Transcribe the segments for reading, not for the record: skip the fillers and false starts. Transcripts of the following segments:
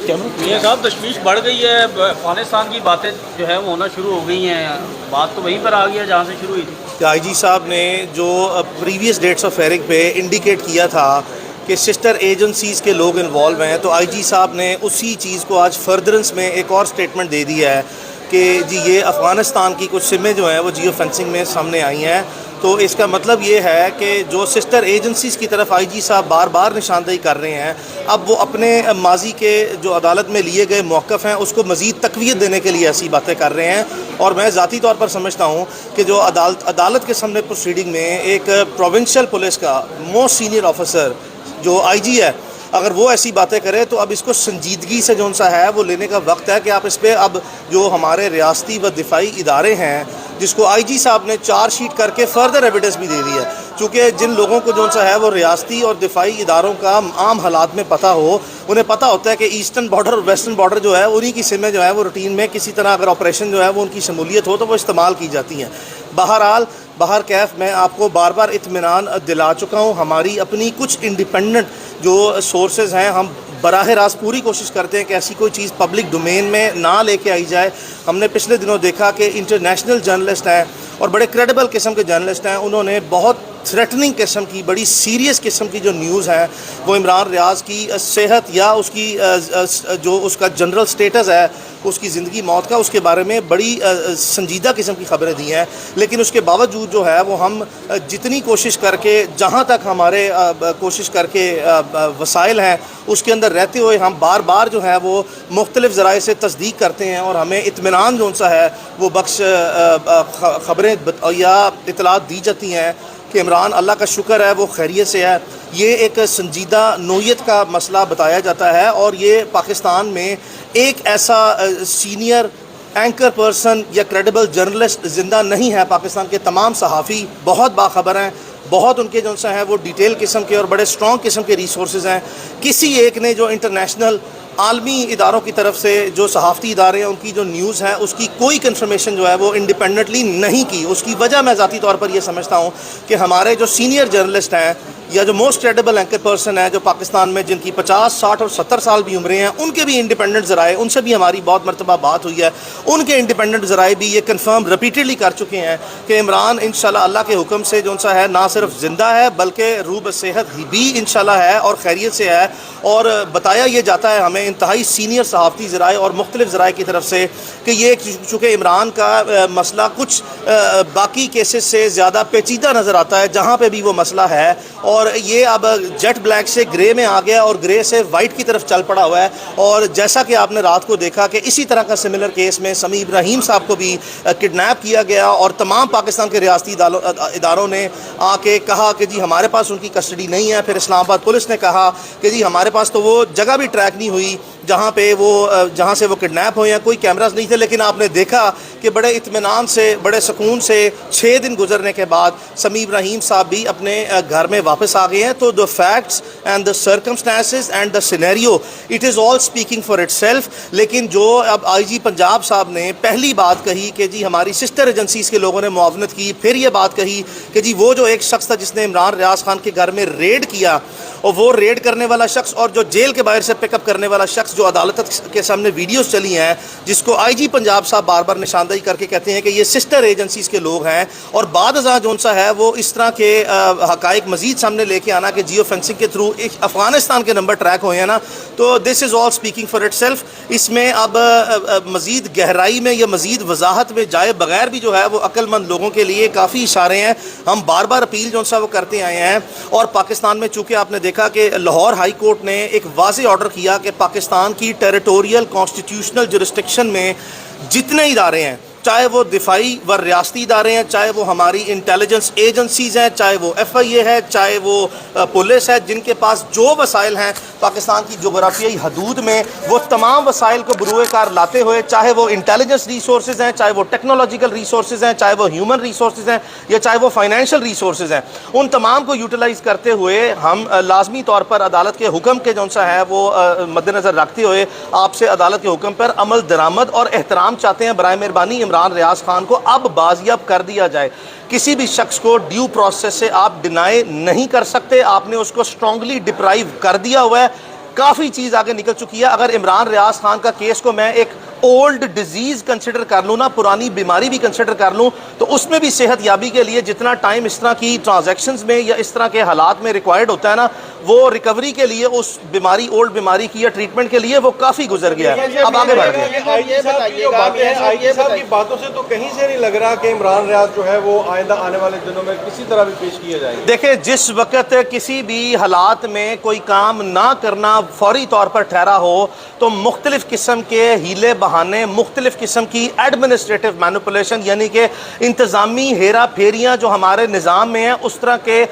میاں صاحب تشویش بڑھ گئی ہے، افغانستان کی باتیں جو ہے وہ ہونا شروع ہو گئی ہیں، بات تو وہیں پر آ گئی ہے جہاں سے شروع ہوئی تھی۔ آئی جی صاحب نے جو پریویس ڈیٹس آف ہیئرنگ پہ انڈیکیٹ کیا تھا کہ سسٹر ایجنسیز کے لوگ انوالو ہیں، تو آئی جی صاحب نے اسی چیز کو آج فردرنس میں ایک اور سٹیٹمنٹ دے دی ہے کہ جی یہ افغانستان کی کچھ سمیں جو ہیں وہ جیو فینسنگ میں سامنے آئی ہیں۔ تو اس کا مطلب یہ ہے کہ جو سسٹر ایجنسیز کی طرف آئی جی صاحب بار بار نشاندہی کر رہے ہیں، اب وہ اپنے ماضی کے جو عدالت میں لیے گئے موقف ہیں اس کو مزید تقویت دینے کے لیے ایسی باتیں کر رہے ہیں۔ اور میں ذاتی طور پر سمجھتا ہوں کہ جو عدالت کے سامنے پروسیڈنگ میں ایک پروونشل پولیس کا موسٹ سینئر آفیسر جو آئی جی ہے، اگر وہ ایسی باتیں کرے تو اب اس کو سنجیدگی سے جو سا ہے وہ لینے کا وقت ہے کہ آپ اس پہ اب جو ہمارے ریاستی و دفاعی ادارے ہیں جس کو آئی جی صاحب نے چارج شیٹ کر کے فردر ایویڈنس بھی دے دی ہے، چونکہ جن لوگوں کو جو سا ہے وہ ریاستی اور دفاعی اداروں کا عام حالات میں پتہ ہو، انہیں پتہ ہوتا ہے کہ ایسٹرن بارڈر اور ویسٹرن بارڈر جو ہے انہی کی سمیں جو ہے وہ روٹین میں کسی طرح اگر آپریشن جو ہے وہ ان کی شمولیت ہو تو وہ استعمال کی جاتی ہیں۔ بہرحال کیف میں آپ کو بار بار اطمینان دلا چکا ہوں، ہماری اپنی کچھ انڈیپینڈنٹ جو سورسز ہیں، ہم براہ راست پوری کوشش کرتے ہیں کہ ایسی کوئی چیز پبلک ڈومین میں نہ لے کے آئی جائے۔ ہم نے پچھلے دنوں دیکھا کہ انٹرنیشنل جرنلسٹ ہیں اور بڑے کریڈیبل قسم کے جرنلسٹ ہیں، انہوں نے بہت تھریٹننگ قسم کی، بڑی سیریس قسم کی جو نیوز ہیں وہ عمران ریاض کی صحت یا اس کی جو اس کا جنرل سٹیٹس ہے، اس کی زندگی موت کا، اس کے بارے میں بڑی سنجیدہ قسم کی خبریں دی ہیں۔ لیکن اس کے باوجود جو ہے وہ ہم جتنی کوشش کر کے، جہاں تک ہمارے کوشش کر کے وسائل ہیں اس کے اندر رہتے ہوئے ہم بار بار جو ہے وہ مختلف ذرائع سے تصدیق کرتے ہیں اور ہمیں اطمینان جو سا ہے وہ بخش خبریں یا اطلاعات دی جاتی ہیں کہ عمران اللہ کا شکر ہے وہ خیریت سے ہے۔ یہ ایک سنجیدہ نوعیت کا مسئلہ بتایا جاتا ہے اور یہ پاکستان میں ایک ایسا سینئر اینکر پرسن یا کریڈیبل جرنلسٹ زندہ نہیں ہے۔ پاکستان کے تمام صحافی بہت باخبر ہیں، بہت ان کے جو سا ہیں وہ ڈیٹیل قسم کے اور بڑے اسٹرانگ قسم کے ریسورسز ہیں۔ کسی ایک نے جو انٹرنیشنل عالمی اداروں کی طرف سے جو صحافتی ادارے ہیں ان کی جو نیوز ہے اس کی کوئی کنفرمیشن جو ہے وہ انڈیپینڈنٹلی نہیں کی۔ اس کی وجہ میں ذاتی طور پر یہ سمجھتا ہوں کہ ہمارے جو سینئر جرنلسٹ ہیں یا جو موسٹ کریڈیبل اینکر پرسن ہیں جو پاکستان میں جن کی 50، 60 اور 70 سال بھی عمریں ہیں، ان کے بھی انڈیپینڈنٹ ذرائع، ان سے بھی ہماری بہت مرتبہ بات ہوئی ہے، ان کے انڈیپینڈنٹ ذرائع بھی یہ کنفرم ریپیٹڈلی کر چکے ہیں کہ عمران انشاءاللہ اللہ کے حکم سے جو سا ہے نہ صرف زندہ ہے بلکہ روح بصحت بھی انشاءاللہ ہے اور خیریت سے ہے۔ اور بتایا یہ جاتا ہے ہمیں انتہائی سینئر صحافتی ذرائع اور مختلف ذرائع کی طرف سے کہ یہ چونکہ عمران کا مسئلہ کچھ باقی کیسز سے زیادہ پیچیدہ نظر آتا ہے، جہاں پہ بھی وہ مسئلہ ہے، اور یہ اب جیٹ بلیک سے گرے میں آ گیا اور گرے سے وائٹ کی طرف چل پڑا ہوا ہے۔ اور جیسا کہ آپ نے رات کو دیکھا کہ اسی طرح کا سملر کیس میں سمیع ابراہیم صاحب کو بھی کڈنیپ کیا گیا اور تمام پاکستان کے ریاستی اداروں نے آ کے کہا کہ جی ہمارے پاس ان کی کسٹڈی نہیں ہے۔ پھر اسلام آباد پولیس نے کہا کہ جی ہمارے پاس تو وہ جگہ بھی ٹریک نہیں ہوئی جہاں سے وہ کڈنیپ ہوئے ہیں، کوئی کیمراز نہیں تھے۔ لیکن آپ نے دیکھا کہ بڑے اطمینان سے، بڑے سکون سے 6 دن گزرنے کے بعد سمیع ابراہیم صاحب بھی اپنے گھر میں واپس آ گئے ہیں۔ تو the facts and the circumstances and the scenario it is all speaking for itself۔ لیکن جو اب آئی جی پنجاب صاحب نے پہلی بات کہی کہ جی ہماری سسٹر ایجنسیز کے لوگوں نے معاونت کی، پھر یہ بات کہی کہ جی وہ جو ایک شخص تھا جس نے عمران ریاض خان کے گھر میں ریڈ کیا، اور وہ ریڈ کرنے والا شخص اور جو جیل کے باہر سے پک اپ کرنے والا شخص جو عدالت کے سامنے ویڈیوز چلی ہیں جس کو آئی جی پنجاب صاحب بار بار نشاندہی کر کے کہتے ہیں کہ یہ سسٹر ایجنسیز کے لوگ ہیں، اور بعد ازاں جو سا ہے وہ اس طرح کے حقائق مزید سامنے لے کے آنا کہ جیو فینسنگ کے تھرو افغانستان کے نمبر ٹریک ہوئے ہیں نا، تو دس از آل اسپیکنگ فار اٹ سیلف۔ اس میں اب مزید گہرائی میں یا مزید وضاحت میں جائے بغیر بھی جو ہے وہ عقل مند لوگوں کے لیے کافی اشارے ہیں۔ ہم بار بار اپیل جو سا وہ کرتے آئے ہیں، اور پاکستان میں چونکہ آپ نے دیکھا کہ لاہور ہائی کورٹ نے ایک واضح آرڈر کیا کہ پاکستان کی ٹیریٹوریل کانسٹیٹیوشنل جورسڈکشن میں جتنے ادارے ہیں، چاہے وہ دفاعی و ریاستی ادارے ہیں، چاہے وہ ہماری انٹیلیجنس ایجنسیز ہیں، چاہے وہ ایف آئی اے ہے، چاہے وہ پولیس ہے، جن کے پاس جو وسائل ہیں پاکستان کی جغرافیائی حدود میں، وہ تمام وسائل کو بروئے کار لاتے ہوئے، چاہے وہ انٹیلیجنس ریسورسز ہیں، چاہے وہ ٹیکنالوجیکل ریسورسز ہیں، چاہے وہ ہیومن ریسورسز ہیں، یا چاہے وہ فائنینشیل ریسورسز ہیں، ان تمام کو یوٹیلائز کرتے ہوئے ہم لازمی طور پر عدالت کے حکم کے جو سا ہے وہ مد نظر رکھتے ہوئے آپ سے عدالت کے حکم پر عمل درآمد اور احترام چاہتے ہیں۔ برائے مہربانی عمران ریاض خان کو اب بازیاب کر دیا جائے۔ کسی بھی شخص کو ڈیو پروسیس سے آپ ڈینائی نہیں کر سکتے، آپ نے اس کو اسٹرانگلی ڈپرائیو کر دیا ہوا ہے۔ کافی چیز آگے نکل چکی ہے. اگر عمران ریاض خان کا کیس کو میں ایک اولڈ ڈیزیز کنسیڈر کر لوں نا, پرانی بیماری بھی کنسیڈر کر لوں, تو اس میں بھی صحت یابی کے لیے جتنا ٹائم اس طرح کی ٹرانزیکشنز میں یا اس طرح کے حالات میں ریکوائرڈ ہوتا ہے نا, وہ ریکوری کے لیے اس بیماری, اولڈ بیماری کی یا ٹریٹمنٹ کے لیے وہ کافی گزر گیا ہے. اب آگے بڑھ گئے. آئی جی صاحب کی باتوں سے تو کہیں سے نہیں لگ رہا کہ عمران ریاض جو ہے وہ آئندہ آنے والے دنوں میں کسی طرح بھی پیش کیا جائے. دیکھیں, جس وقت کسی بھی حالات میں کوئی کام نہ کرنا فوری طور پر ٹھہرا ہو تو مختلف قسم کے ہیلے بہانے, مختلف قسم کی ایڈمنسٹریٹو مینوپولیشن یعنی کہ انتظامی ہیرا پھیریاں جو ہمارے نظام میں ہیں, اس طرح کے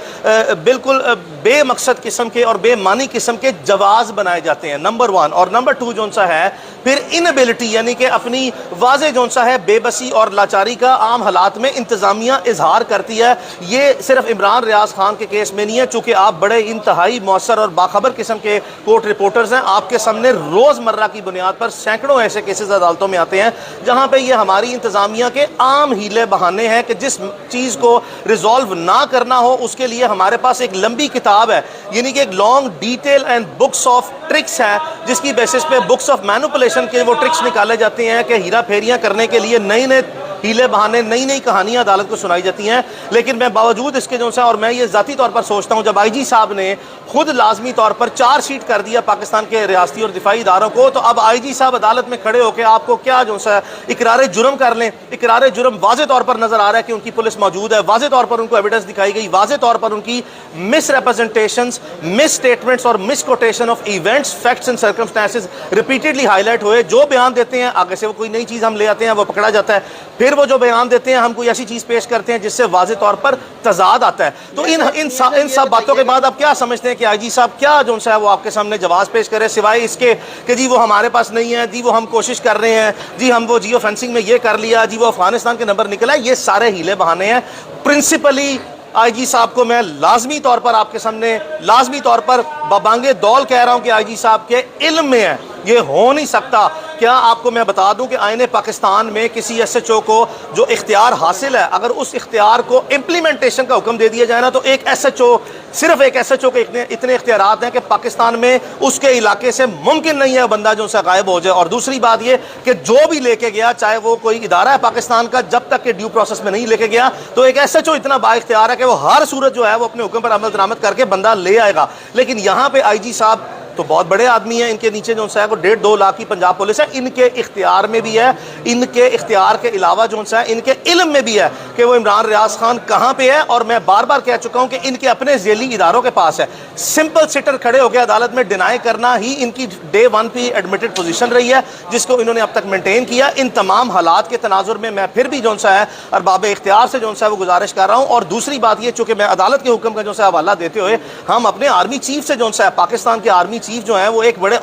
بالکل بے مقصد قسم کے اور بے معنی قسم کے جواز بنائے جاتے ہیں, نمبر 1. اور نمبر 2 جون سا ہے پھر انیبلٹی یعنی کہ اپنی واضح جون سا ہے بے بسی اور لاچاری کا عام حالات میں انتظامیہ اظہار کرتی ہے. یہ صرف عمران ریاض خان کے کیس میں نہیں ہے, چونکہ آپ بڑے انتہائی مؤثر اور باخبر قسم کے کورٹ رپورٹرز ہیں. آپ کے سامنے روز مرہ کی بنیاد پر سینکڑوں ایسے کیسز عدالتوں میں آتے ہیں جہاں پہ یہ ہماری انتظامیہ کے عام ہیلے بہانے ہیں کہ جس چیز کو ریزالو نہ کرنا ہو اس کے لیے ہمارے پاس ایک لمبی کتاب ہے, یعنی کہ ایک long detail and box of tricks ہے, جس کی بیسس پہ بکس آف مینوپولیشن کے وہ ٹرکس نکالے جاتے ہیں کہ ہیرا پھیریاں کرنے کے لیے نئے نئے ہیلے بہانے, نئی نئی کہانیاں عدالت کو سنائی جاتی ہیں. لیکن میں باوجود اس کے جو سا, اور میں یہ ذاتی طور پر سوچتا ہوں, جب آئی جی صاحب نے خود لازمی طور پر چارج شیٹ کر دیا پاکستان کے ریاستی اور دفاعی اداروں کو, تو اب آئی جی صاحب عدالت میں کھڑے ہو کے آپ کو کیا جو سا اقرار جرم کر لیں. اقرار جرم واضح طور پر نظر آ رہا ہے کہ ان کی پولیس موجود ہے, واضح طور پر ان کو ایویڈنس دکھائی گئی, واضح طور پر ان کی مس ریپرزنٹیشنز, مس سٹیٹمنٹس اور misquotation of events, facts and circumstances repeatedly highlight ہوئے. جو بیان دیتے ہیں آگے سے وہ کوئی نئی چیز ہم لے آتے ہیں, وہ پکڑا جاتا ہے. پھر وہ جو بیان دیتے ہیں ہم کوئی ایسی چیز پیش کرتے ہیں جس سے واضح طور پر تضاد آتا ہے. تو ان سب باتوں کے بعد آپ کیا سمجھتے ہیں کہ آئی جی صاحب کیا جو ہے وہ آپ کے سامنے جواز پیش کرے, سوائے اس کے کہ جی وہ ہمارے پاس نہیں ہے, جی وہ ہم کوشش کر رہے ہیں, جی ہم وہ جیو فینسنگ میں یہ کر لیا, جی وہ افغانستان کے نمبر نکلا ہے. یہ سارے ہیلے بہانے ہیں. پرنسپلی آئی جی صاحب کو میں لازمی طور پر آپ کے سامنے لازمی طور پر ببانگے دول کہہ رہا ہوں کہ آئی جی صاحب کے علم میں ہے, یہ ہو نہیں سکتا. کیا آپ کو میں بتا دوں کہ آئین پاکستان میں کسی ایس ایچ او کو جو اختیار حاصل ہے, اگر اس اختیار کو امپلیمنٹیشن کا حکم دے دیا جائے نا, تو ایک ایس ایچ او, صرف ایک ایس ایچ او کے اتنے اختیارات ہیں کہ پاکستان میں اس کے علاقے سے ممکن نہیں ہے بندہ جو سے غائب ہو جائے. اور دوسری بات یہ کہ جو بھی لے کے گیا, چاہے وہ کوئی ادارہ ہے پاکستان کا, جب تک کہ ڈیو پروسیس میں نہیں لے کے گیا, تو ایک ایس ایچ او اتنا با اختیار ہے کہ وہ ہر صورت جو ہے وہ اپنے حکم پر عمل درآمد کر کے بندہ لے آئے گا. لیکن یہاں پہ آئی جی صاحب تو بہت بڑے آدمی ہیں, ان کے نیچے جو ہے وہ 1.5-2 لاکھ کی پنجاب پولیس ہے, ان کے اختیار میں بھی ہے, ان کے اختیار کے علاوہ جو ہے ان کے علم میں بھی ہے کہ وہ عمران ریاض خان کہاں پہ ہے. اور میں بار بار کہہ چکا ہوں کہ ان کے اپنے ذیلی اداروں کے پاس ہے. سمپل سٹر کھڑے ہو کے عدالت میں ڈینائی کرنا ہی ان کی ڈے 1 پہ ایڈمٹڈ پوزیشن رہی ہے, جس کو انہوں نے اب تک مینٹین کیا. ان تمام حالات کے تناظر میں میں پھر بھی جو ہے ارباب اختیار سے جو ہے وہ گزارش کر رہا ہوں. اور دوسری بات یہ, چونکہ میں عدالت کے حکم کا جو ہے حوالہ دیتے ہوئے ہم اپنے آرمی چیف سے جو ہے پاکستان کے آرمی چیف جو ہیں وہ ایک بڑے